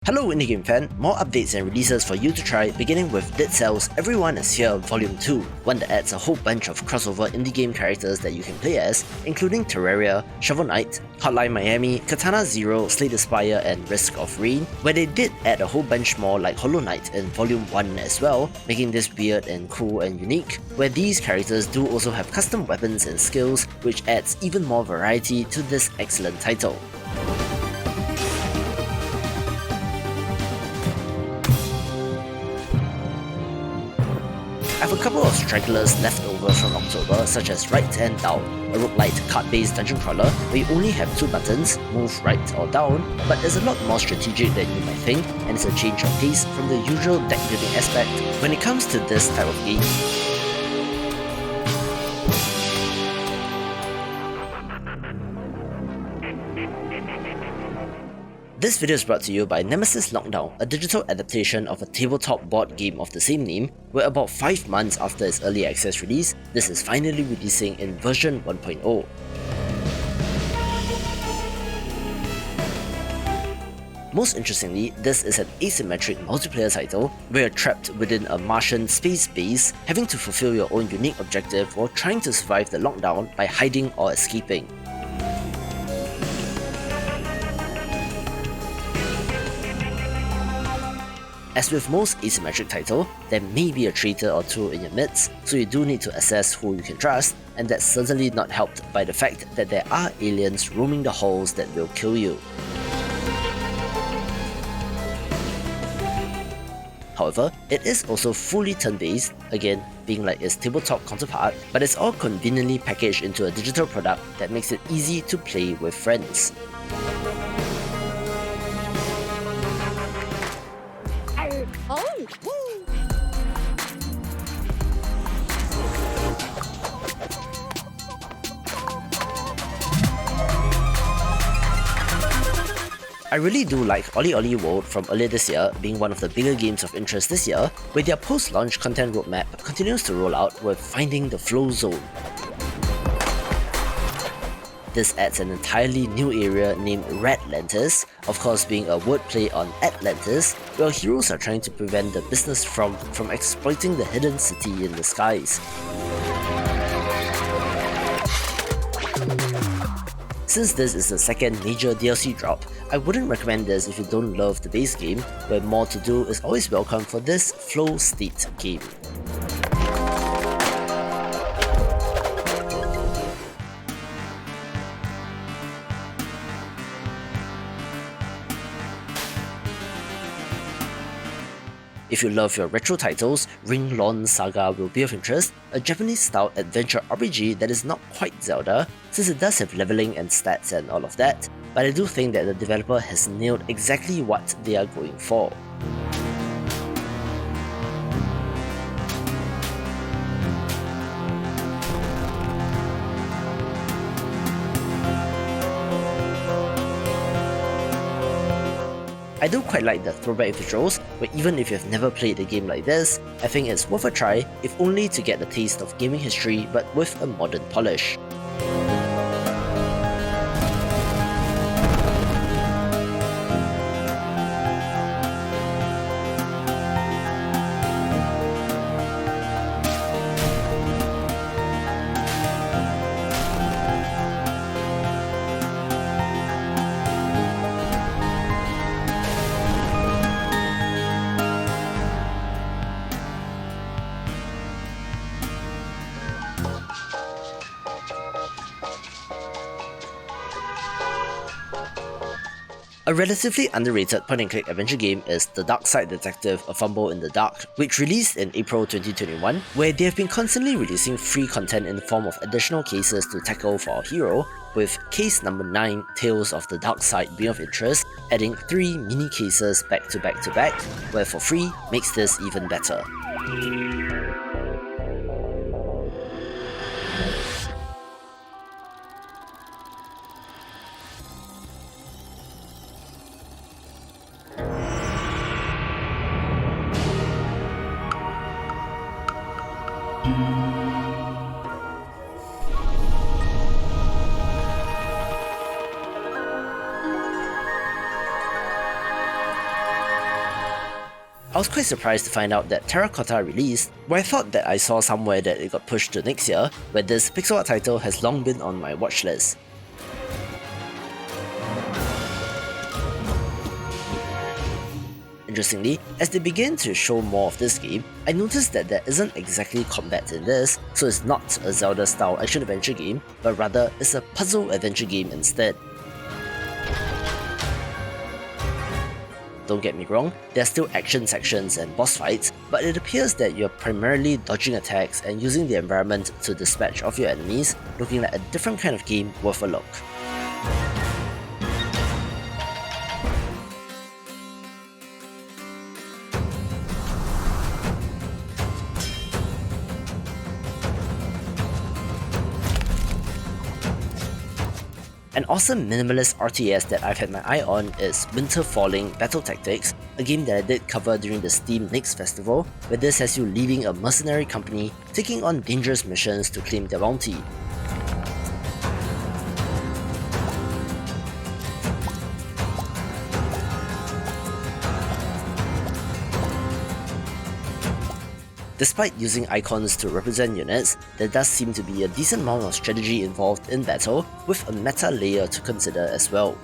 Hello indie game fan, more updates and releases for you to try, beginning with Dead Cells Everyone is Here Volume 2, one that adds a whole bunch of crossover indie game characters that you can play as, including Terraria, Shovel Knight, Hotline Miami, Katana Zero, Slay the Spire, and Risk of Rain, where they did add a whole bunch more like Hollow Knight in Volume 1 as well, making this weird and cool and unique, where these characters do also have custom weapons and skills, which adds even more variety to this excellent title. I have a couple of stragglers left over from October, such as Right and Down, a roguelite card-based dungeon crawler where you only have two buttons, move right or down, but is a lot more strategic than you might think, and it's a change of pace from the usual deck building aspect when it comes to this type of game. This video is brought to you by Nemesis Lockdown, a digital adaptation of a tabletop board game of the same name, where about 5 months after its early access release, this is finally releasing in version 1.0. Most interestingly, this is an asymmetric multiplayer title where you're trapped within a Martian space base, having to fulfill your own unique objective while trying to survive the lockdown by hiding or escaping. As with most asymmetric title, there may be a traitor or two in your midst, so you do need to assess who you can trust, and that's certainly not helped by the fact that there are aliens roaming the halls that will kill you. However, it is also fully turn-based, again being like its tabletop counterpart, but it's all conveniently packaged into a digital product that makes it easy to play with friends. I really do like OlliOlli World from earlier this year, being one of the bigger games of interest this year, where their post-launch content roadmap continues to roll out with finding the Flowzone. This adds an entirely new area named Ratlantis, of course being a wordplay on Atlantis, where heroes are trying to prevent the business frog from exploiting the hidden city in the skies. Since this is the second major DLC drop, I wouldn't recommend this if you don't love the base game, where more to do is always welcome for this flow state game. If you love your retro titles, Ringlorn Saga will be of interest, a Japanese-style adventure RPG that is not quite Zelda, since it does have leveling and stats and all of that, but I do think that the developer has nailed exactly what they are going for. I do quite like the throwback visuals, but even if you've never played a game like this, I think it's worth a try, if only to get a taste of gaming history but with a modern polish. A relatively underrated point-and-click adventure game is the Darkside Detective: A Fumble in the Dark, which released in April 2021, where they have been constantly releasing free content in the form of additional cases to tackle for our hero, with case number 9, Tales of the Darkside, being of interest, adding 3 mini cases back to back to back, where for free makes this even better. I was quite surprised to find out that TERRACOTTA released, where I thought that I saw somewhere that it got pushed to next year, where this pixel art title has long been on my watch list. Interestingly, as they begin to show more of this game, I noticed that there isn't exactly combat in this, so it's not a Zelda-style action-adventure game, but rather it's a puzzle-adventure game instead. Don't get me wrong, there are still action sections and boss fights, but it appears that you're primarily dodging attacks and using the environment to dispatch off your enemies, looking like a different kind of game worth a look. An awesome minimalist RTS that I've had my eye on is Winter Falling Battle Tactics, a game that I did cover during the Steam Next Festival, where this has you leading a mercenary company taking on dangerous missions to claim their bounty. Despite using icons to represent units, there does seem to be a decent amount of strategy involved in battle, with a meta layer to consider as well.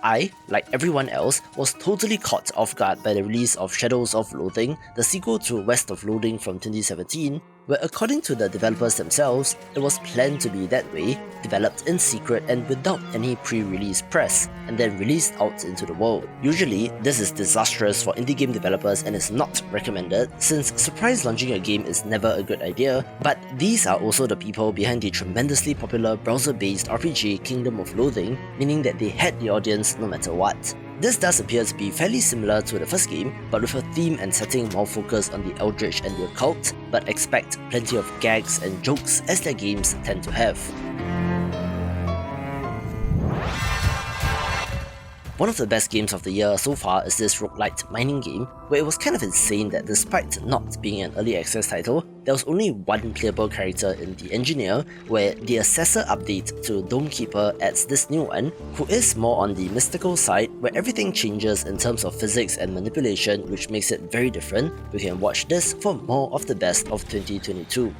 I, like everyone else, was totally caught off guard by the release of Shadows of Loathing, the sequel to West of Loathing from 2017, where according to the developers themselves, it was planned to be that way, developed in secret and without any pre-release press, and then released out into the world. Usually, this is disastrous for indie game developers and is not recommended, since surprise launching a game is never a good idea, but these are also the people behind the tremendously popular browser-based RPG Kingdom of Loathing, meaning that they had the audience no matter what. This does appear to be fairly similar to the first game, but with a theme and setting more focused on the eldritch and the occult, but expect plenty of gags and jokes as their games tend to have. One of the best games of the year so far is this roguelite mining game, where it was kind of insane that despite not being an early access title, there was only one playable character in The Engineer, where the Assessor update to Domekeeper adds this new one, who is more on the mystical side, where everything changes in terms of physics and manipulation, which makes it very different. You can watch this for more of the best of 2022.